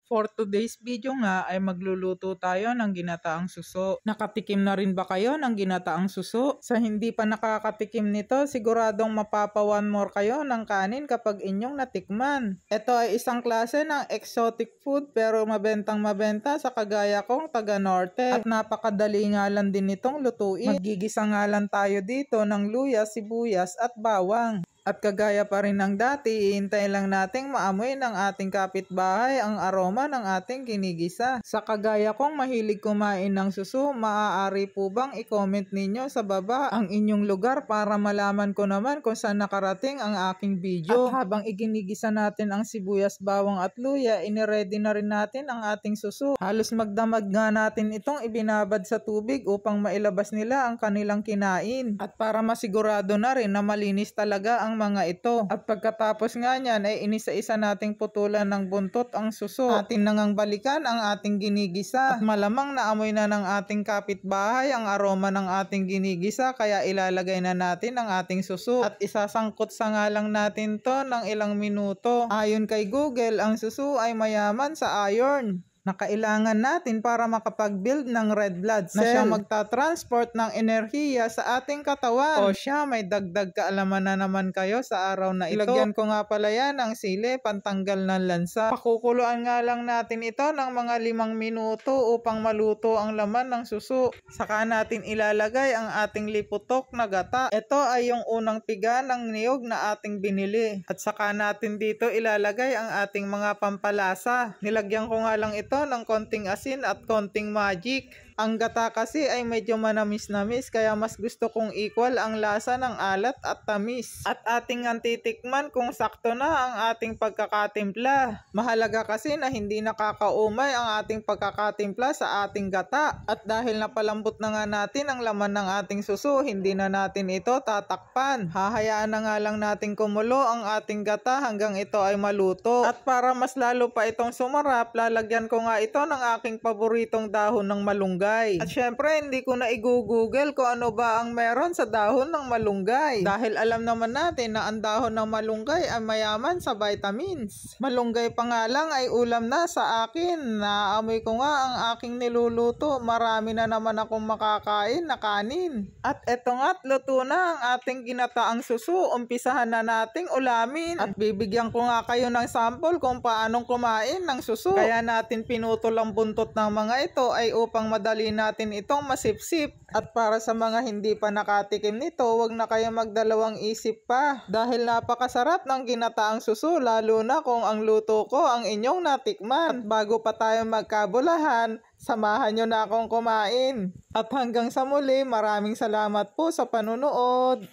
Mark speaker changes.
Speaker 1: For today's video nga ay magluluto tayo ng ginataang suso. Nakatikim na rin ba kayo ng ginataang suso? Sa hindi pa nakakatikim nito, siguradong mapapa one more kayo ng kanin kapag inyong natikman. Ito ay isang klase ng exotic food pero mabentang mabenta sa kagaya kong taga Norte. At napakadali nga lang din itong lutuin. Magigisa nga lang tayo dito ng luya, sibuyas at bawang. At kagaya pa rin ng dati, iintay lang nating maamoy ng ating kapitbahay ang aroma ng ating ginigisa. Sa kagaya kong mahilig kumain ng suso, maaari po bang i-comment ninyo sa baba ang inyong lugar para malaman ko naman kung saan nakarating ang aking video. At habang iginigisa natin ang sibuyas, bawang at luya, iniready na rin natin ang ating suso. Halos magdamag nga natin itong ibinabad sa tubig upang mailabas nila ang kanilang kinain. At para masigurado na rin na malinis talaga ang mga ito. At pagkatapos nga niyan ay inisa-isa nating putulan ng buntot ang suso. Atin nangang balikan ang ating ginigisa. At malamang naamoy na ng ating kapitbahay ang aroma ng ating ginigisa kaya ilalagay na natin ang ating suso. At isasangkot sa nga lang natin to ng ilang minuto. Ayon kay Google, ang suso ay mayaman sa iron na kailangan natin para makapag-build ng red blood cell na siya magta-transport ng enerhiya sa ating katawan. O siya, may dagdag kaalaman na naman kayo sa araw na ito. Ilagyan ko nga pala yan ng sili, pantanggal ng lansa. Pakukuluan nga lang natin ito ng mga 5 minuto upang maluto ang laman ng suso. Saka natin ilalagay ang ating liputok na gata. Ito ay yung unang piga ng niyog na ating binili. At saka natin dito ilalagay ang ating mga pampalasa. Nilagyan ko nga lang ito ng konting asin at konting magic. Ang gata kasi ay medyo manamis-namis kaya mas gusto kong equal ang lasa ng alat at tamis. At ating titikman kung sakto na ang ating pagkakatimpla. Mahalaga kasi na hindi nakakaumay ang ating pagkakatimpla sa ating gata. At dahil napalambot na nga natin ang laman ng ating suso, hindi na natin ito tatakpan. Hahayaan na nga lang natin kumulo ang ating gata hanggang ito ay maluto. At para mas lalo pa itong sumarap, lalagyan ko nga ito ng aking paboritong dahon ng malunggay. At syempre, hindi ko na i-google kung ano ba ang meron sa dahon ng malunggay. Dahil alam naman natin na ang dahon ng malunggay ay mayaman sa vitamins. Malunggay pa nga lang ay ulam na sa akin. Naamoy ko nga ang aking niluluto. Marami na naman akong makakain na kanin. At eto nga't luto na ang ating ginataang suso. Umpisahan na nating ulamin. At bibigyan ko nga kayo ng sample kung paanong kumain ng suso. Kaya natin pinutol ang buntot ng mga ito ay upang madali natin itong masipsip. At para sa mga hindi pa nakatikim nito, wag na kayo magdalawang isip pa. Dahil napakasarap ng ginataang suso, lalo na kung ang luto ko ang inyong natikman. At bago pa tayo magkabulahan, samahan nyo na akong kumain. At hanggang sa muli, maraming salamat po sa panunood.